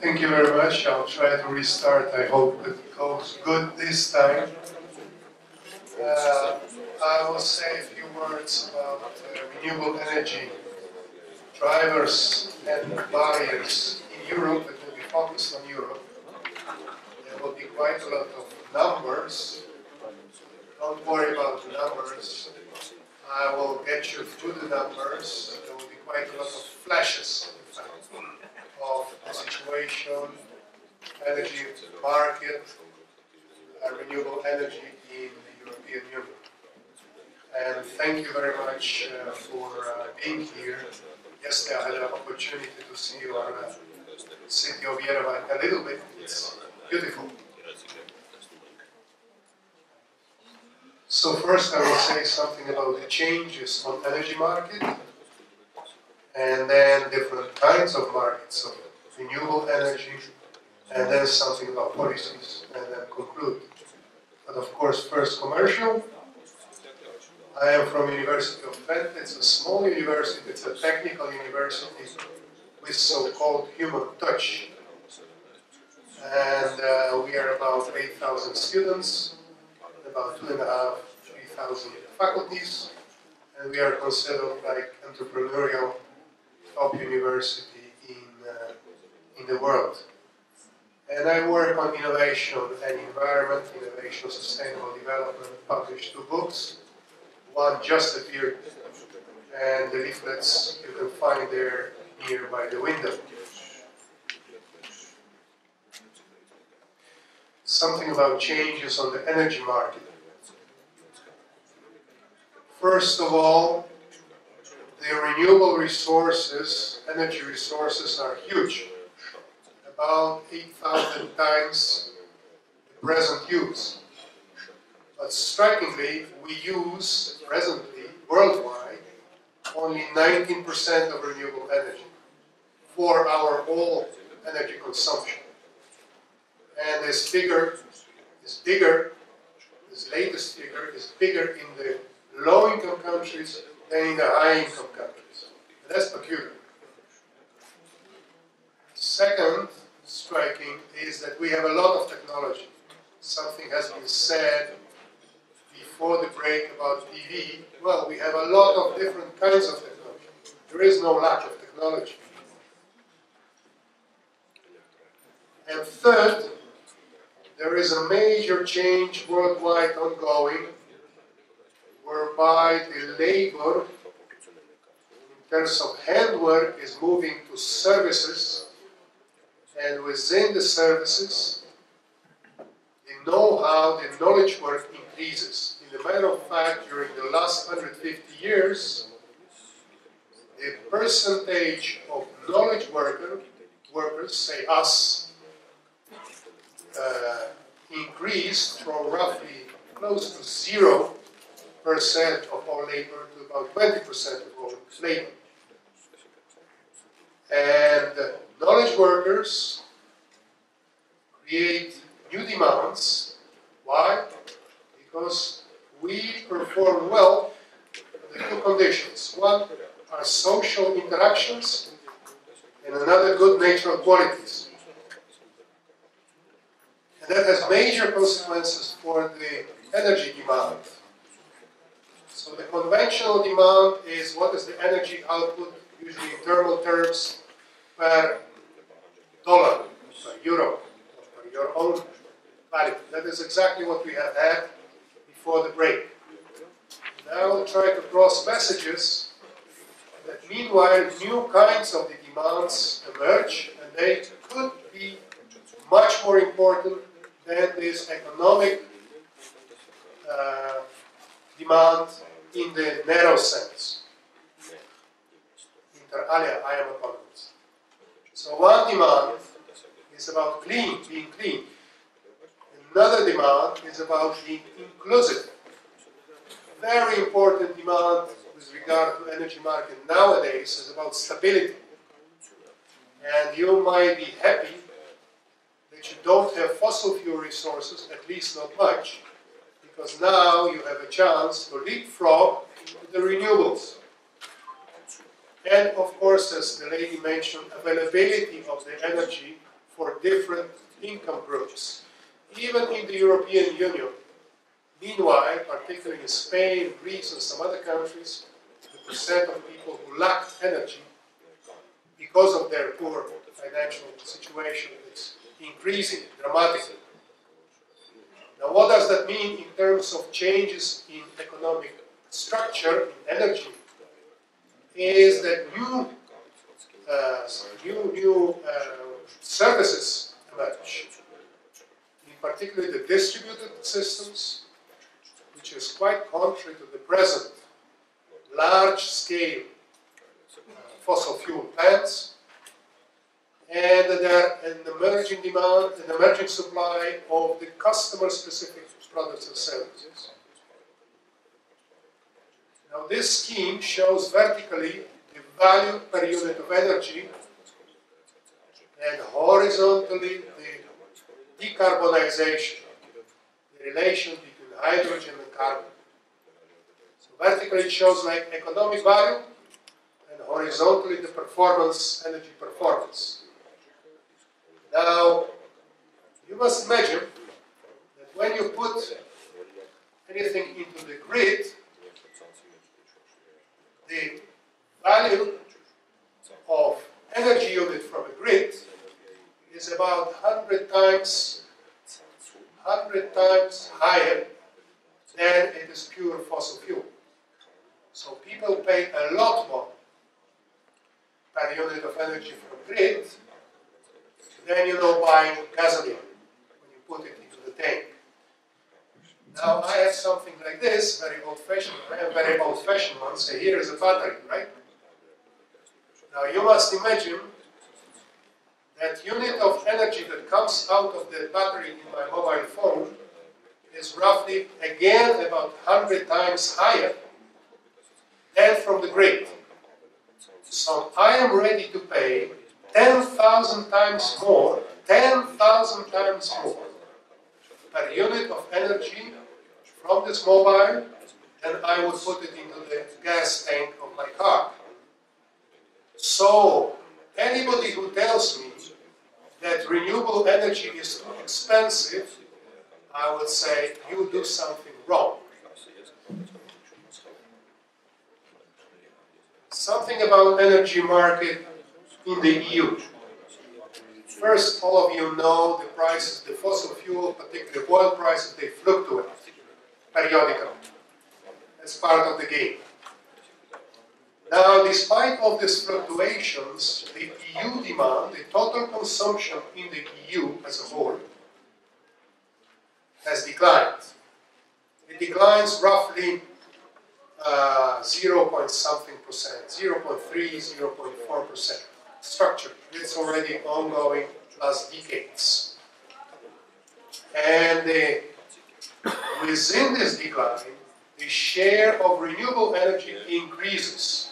Thank you very much. I'll try to restart. I hope it goes good this time. I will say a few words about renewable energy drivers and barriers in Europe. It will be focused on Europe. There will be quite a lot of numbers. Don't worry about the numbers. I will get you through the numbers. There will be quite a lot of flashes, in fact, of the situation, energy market, renewable energy in the European Union. And thank you very much for being here. Yesterday I had an opportunity to see your city of Yerevan a little bit. It's beautiful. So first I will say something about the changes on energy market, and then different kinds of markets of renewable energy, and then something about policies, and then conclude. But of course, first commercial. I am from University of Twente. It's a small university, it's a technical university with so-called human touch. And we are about 8,000 students, about 2,500, 3,000 faculties, and we are considered like entrepreneurial top university in the world. And I work on innovation and environment, innovation, sustainable development, published 2 books. One just appeared, and the leaflets you can find there here by the window. Something about changes on the energy market. First of all, the renewable resources, energy resources, are huge. About 8,000 times the present use. But strikingly, we use presently, worldwide, only 19% of renewable energy for our whole energy consumption. And this figure is bigger, this latest figure is bigger in the low-income countries than in the high-income countries. And that's peculiar. Second, striking, is that we have a lot of technology. Something has been said before the break about PV. Well, we have a lot of different kinds of technology. There is no lack of technology. And third, there is a major change worldwide ongoing, whereby the labor, in terms of handwork, is moving to services, and within the services, the know-how, the knowledge work increases. In a matter of fact, during the last 150 years, the percentage of knowledge workers, say us, increased from roughly close to 0% of all labor to about 20% of all labor. And knowledge workers create new demands. Why? Because we perform well under 2 conditions. One are social interactions, and another good natural qualities. And that has major consequences for the energy demand. So the conventional demand is what is the energy output, usually in thermal terms, per dollar, per euro, per your own value. That is exactly what we have had before the break. Now we'll try to cross messages that meanwhile new kinds of the demands emerge, and they could be much more important than this economic demand in the narrow sense. Inter alia, I am autonomous. So one demand is about being clean. Another demand is about being inclusive. Very important demand with regard to energy market nowadays is about stability. And you might be happy that you don't have fossil fuel resources, at least not much, because now you have a chance to leapfrog to the renewables. And of course, as the lady mentioned, availability of the energy for different income groups, even in the European Union. Meanwhile, particularly in Spain, Greece, and some other countries, the percent of people who lack energy because of their poor financial situation is increasing dramatically. Now, what does that mean in terms of changes in economic structure, in energy? Is that new services emerge, in particular the distributed systems, which is quite contrary to the present large-scale fossil fuel plants, and there an emerging demand, an emerging supply of the customer-specific products and services. Now, this scheme shows vertically the value per unit of energy and horizontally the decarbonization, the relation between hydrogen and carbon. So vertically it shows like economic value, and horizontally the performance, energy performance. Now, you must imagine that when you put anything into the grid, the value of energy unit from a grid is about 100 times higher than it is pure fossil fuel. So people pay a lot more per unit of energy from grid than buying gasoline when you put it into the tank. Now I have something like this, very old-fashioned. I have very old-fashioned one. So here is a battery, right? Now you must imagine that unit of energy that comes out of the battery in my mobile phone is roughly, again, about 100 times higher than from the grid. So I am ready to pay 10,000 times more, 10,000 times more per unit of energy from this mobile than I would put it into the gas tank of my car. So anybody who tells me that renewable energy is too expensive, I would say you do something wrong. Something about energy market in the EU. First, all of you know the prices, the fossil fuel, particularly oil prices, they fluctuate periodically. That's part of the game. Now, despite all these fluctuations, the EU demand, the total consumption in the EU as a whole, has declined. It declines roughly 0 point something percent, 0.3, 0.4%. Structure. It's already ongoing last decades. And within this decline, the share of renewable energy increases.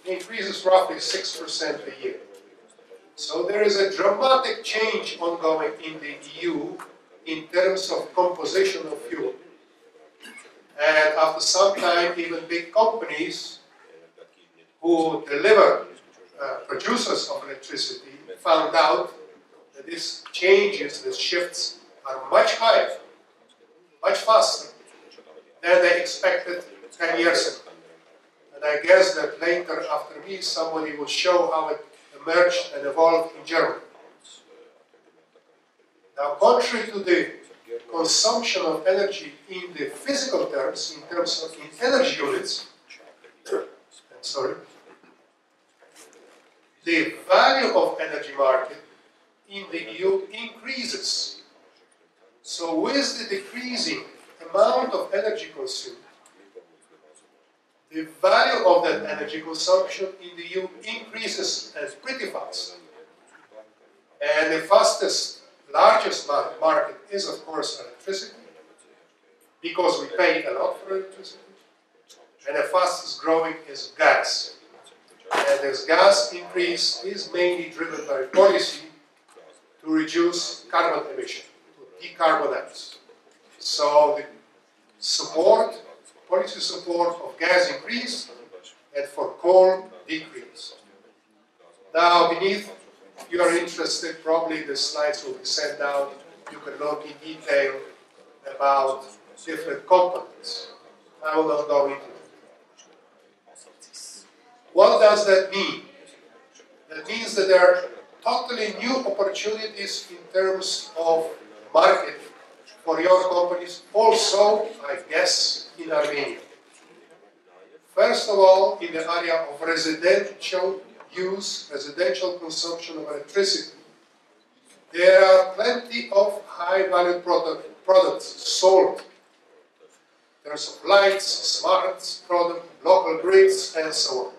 It increases roughly 6% a year. So there is a dramatic change ongoing in the EU in terms of composition of fuel. And after some time, even big companies who deliver producers of electricity found out that these changes, these shifts are much higher, much faster than they expected 10 years ago. And I guess that later, after me, somebody will show how it emerged and evolved in Germany. Now, contrary to the consumption of energy in the physical terms, in terms of energy units, the value of energy market in the EU increases. So with the decreasing amount of energy consumed, the value of that energy consumption in the EU increases pretty fast. And the fastest, largest market is, of course, electricity, because we pay a lot for electricity. And the fastest growing is gas. And this gas increase is mainly driven by policy to reduce carbon emission, to decarbonize. So the support, policy support of gas increase, and for coal decrease. Now, beneath you are interested, probably the slides will be sent out. You can look in detail about different components. I will not go into it. What does that mean? That means that there are totally new opportunities in terms of market for your companies, also, I guess, in Armenia. First of all, in the area of residential use, residential consumption of electricity, there are plenty of high-value products sold. There's lights, smart products, local grids, and so on.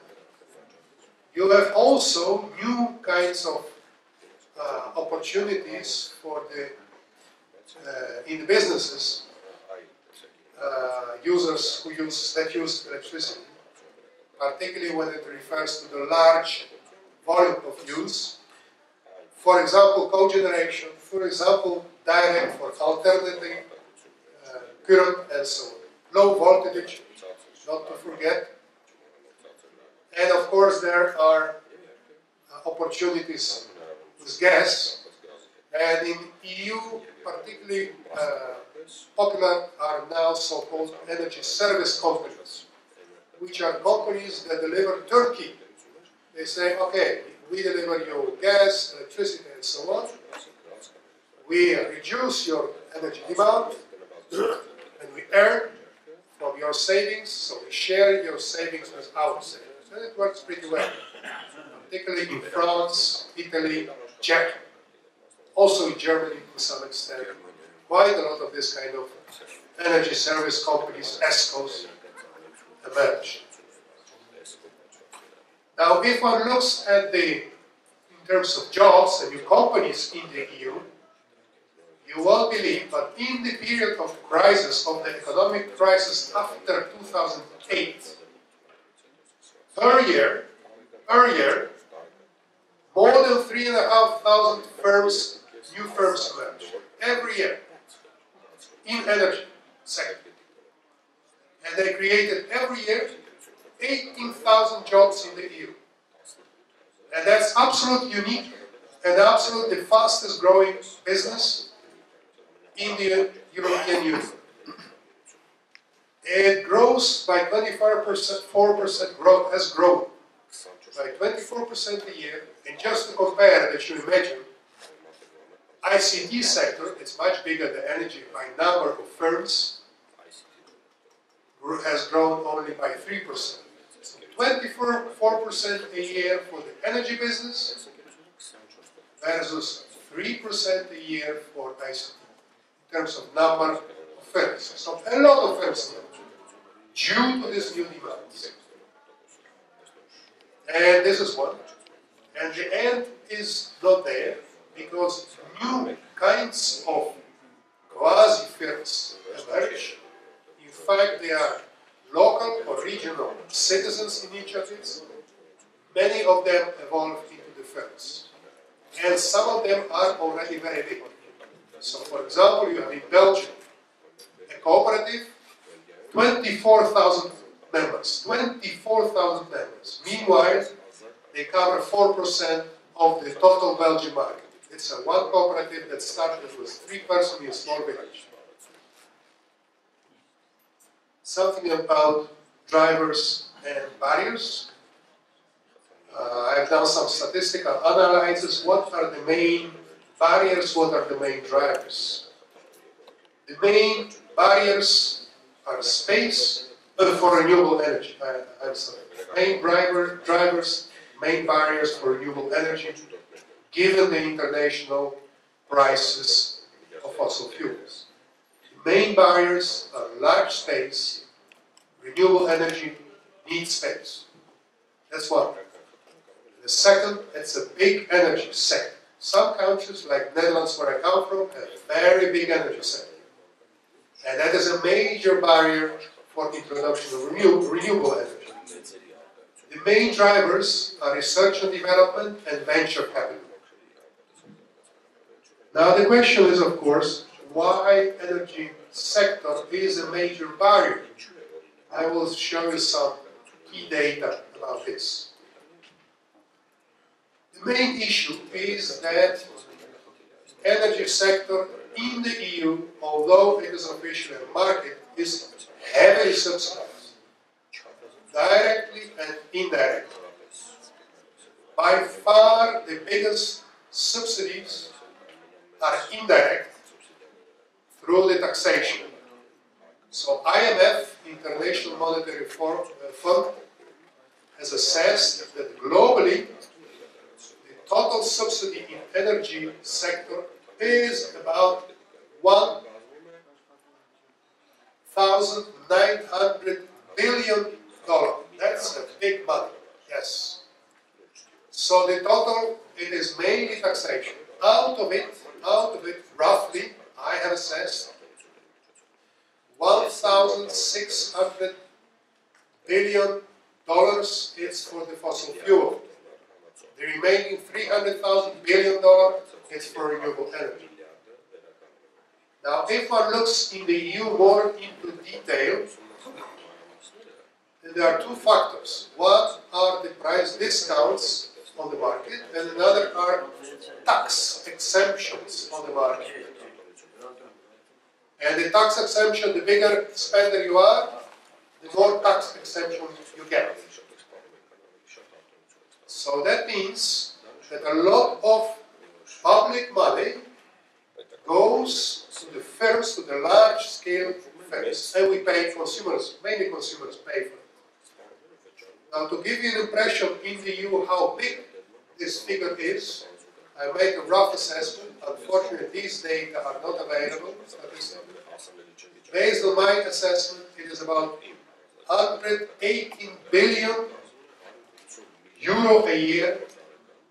You have also new kinds of opportunities for the in the businesses, users that use electricity, particularly when it refers to the large volume of use. For example, cogeneration, for example, direct for alternating current, and so on. Low voltage, not to forget. And of course, there are opportunities with gas. And in EU, particularly popular are now so-called energy service companies, which are companies that deliver turnkey. They say, okay, we deliver you gas, electricity, and so on. We reduce your energy demand, and we earn from your savings, so we share your savings with our savings. And it works pretty well, particularly in France, Italy, Czech, also in Germany to some extent. Quite a lot of this kind of energy service companies, ESCOs, emerge. Now, if one looks at in terms of jobs and new companies in the EU, you will believe that in the period of crisis, of the economic crisis after 2008, per year, more than 3,500 firms, new firms emerge every year in energy sector. And they created every year 18,000 jobs in the EU. And that's absolutely unique and absolutely the fastest growing business in the European Union. It grows by 24% growth, has grown by 24% a year. And just to compare, that you imagine, ICT sector, it's much bigger than energy by number of firms, has grown only by 3%. So 24% a year for the energy business versus 3% a year for ICT in terms of number of firms. So a lot of firms due to this new demand. And this is one. And the end is not there because new kinds of quasi-firms emerge. In fact, they are local or regional citizens initiatives. Many of them evolve into the firms. And some of them are already very big. So, for example, you have in Belgium a cooperative, 24,000 members. 24,000 members. Meanwhile, they cover 4% of the total Belgian market. It's a one cooperative that started with 3 persons in a small village. Something about drivers and barriers. I've done some statistical analysis. What are the main barriers? What are the main drivers? The main barriers are space for renewable energy. I'm sorry. Main drivers, main barriers for renewable energy, given the international prices of fossil fuels. The main barriers are large space. Renewable energy needs space. That's one. The second, it's a big energy sector. Some countries, like Netherlands, where I come from, have a very big energy sector. And that is a major barrier for introduction of renewable energy. The main drivers are research and development and venture capital. Now the question is, of course, why energy sector is a major barrier. I will show you some key data about this. The main issue is that energy sector in the EU, although it is officially a market, is heavily subsidized, directly and indirectly. By far the biggest subsidies are indirect through the taxation. So IMF, International Monetary Fund, has assessed that globally the total subsidy in energy sector is about $1,900 billion. That's a big money, yes. So the total, it is mainly taxation. Out of it, roughly, I have assessed $1,600 billion is for the fossil fuel. The remaining $300 billion is for renewable energy. Now, if one looks in the EU more into detail, there are two factors. One are the price discounts on the market, and another are tax exemptions on the market. And the tax exemption, the bigger spender you are, the more tax exemptions you get. So that means that a lot of public money goes to the firms, to the large-scale firms, and we pay consumers, mainly consumers pay for it. Now, to give you an impression in the EU how big this figure is, I made a rough assessment. Unfortunately, these data are not available. Based on my assessment, it is about 118 billion euro a year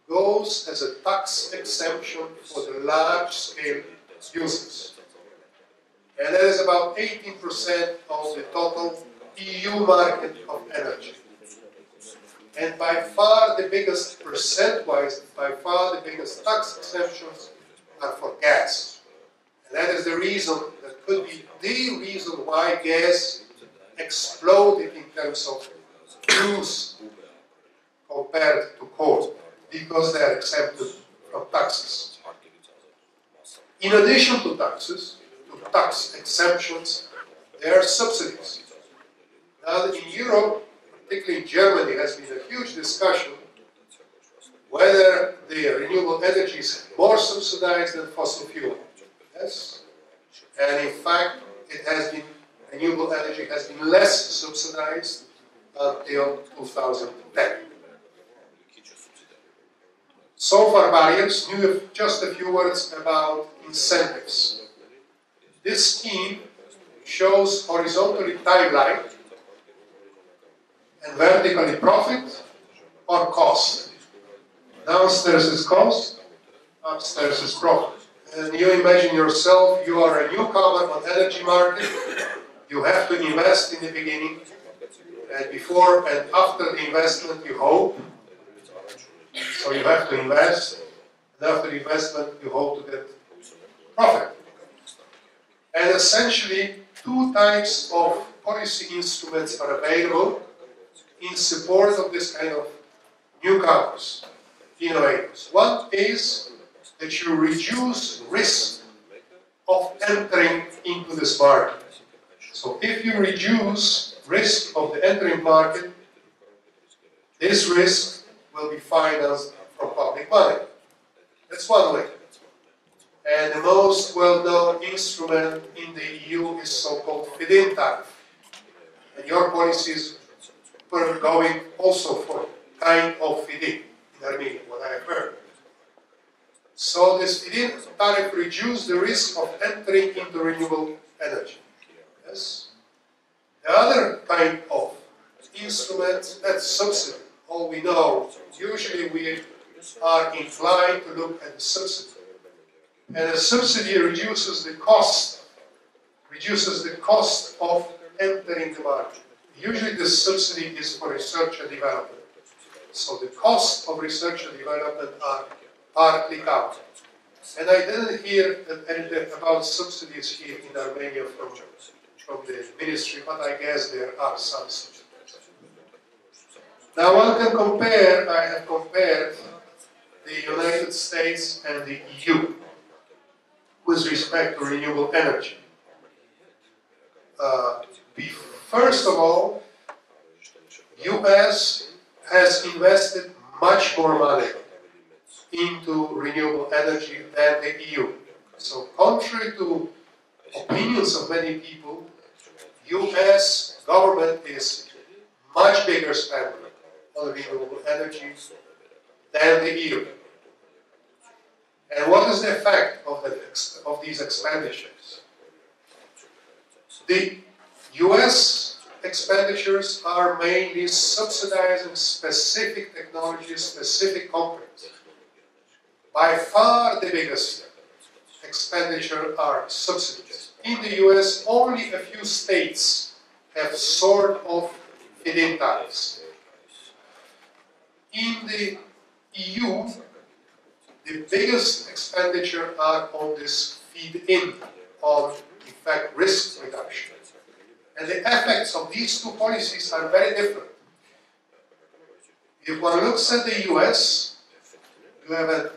goes as a tax exemption for the large-scale users. And that is about 18% of the total EU market of energy. And by far the biggest, percent-wise, by far the biggest tax exemptions are for gas. And that is the reason, that could be the reason why gas exploded in terms of use compared to coal, because they are exempted from taxes. In addition to taxes, to tax exemptions, there are subsidies. Now, in Europe, particularly in Germany, has been a huge discussion whether the renewable energy is more subsidized than fossil fuel. Yes? And in fact, it has been, renewable energy has been less subsidized until 2010. So far barriers, just a few words about incentives. This scheme shows horizontally timeline and vertically profit or cost. Downstairs is cost, upstairs is profit. And you imagine yourself, you are a newcomer on energy market, you have to invest in the beginning, and before and after the investment you hope. So you have to invest, and after the investment you hope to get profit. And essentially, two types of policy instruments are available in support of this kind of newcomers, innovators. One is that you reduce risk of entering into this market. So if you reduce risk of the entering market, this risk will be financed from public money. That's one way. And the most well-known instrument in the EU is so-called feed-in tariff. And your policies were going also for kind of feed-in Armenia, what I have heard. So this feed-in tariff reduced the risk of entering into renewable energy. Yes? The other kind of instrument, that's subsidy. All we know, usually we are inclined to look at the subsidy. And a subsidy reduces the cost of entering the market. Usually this subsidy is for research and development. So the cost of research and development are partly covered. And I didn't hear anything about subsidies here in Armenia from the ministry, but I guess there are some subsidies. Now one can compare, I have compared United States and the EU with respect to renewable energy. First of all, US has invested much more money into renewable energy than the EU. So contrary to opinions of many people, US government is much bigger spender on renewable energy than the EU. And what is the effect of these expenditures? The US expenditures are mainly subsidizing specific technologies, specific companies. By far the biggest expenditure are subsidies. In the US, only a few states have sort of feed-in tariffs. In the EU, the biggest expenditure are on this feed-in, on, in fact, risk reduction. And the effects of these two policies are very different. If one looks at the US, you have a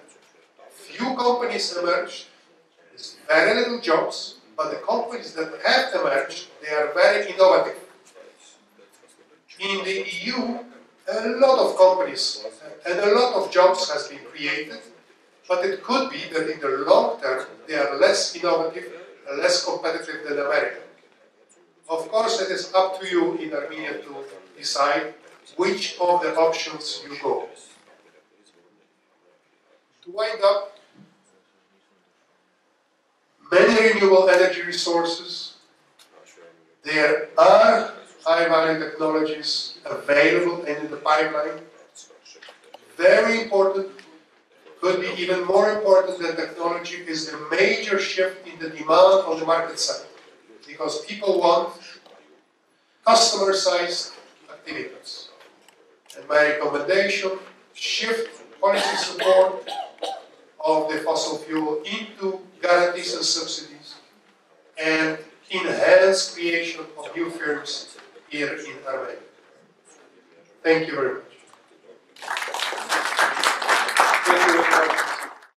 few companies emerged, there's very little jobs, but the companies that have emerged, they are very innovative. In the EU, a lot of companies and a lot of jobs has been created, but it could be that in the long term, they are less innovative and less competitive than America. Of course, it is up to you in Armenia to decide which of the options you go. To wind up, many renewable energy resources, there are high-value technologies available and in the pipeline. Very important, could be even more important than technology, is the major shift in the demand on the market side. Because people want customer-sized activities. And my recommendation, shift policy support of the fossil fuel into guarantees and subsidies and enhance creation of new firms here in Armenia. Thank you very much. Thank you very much.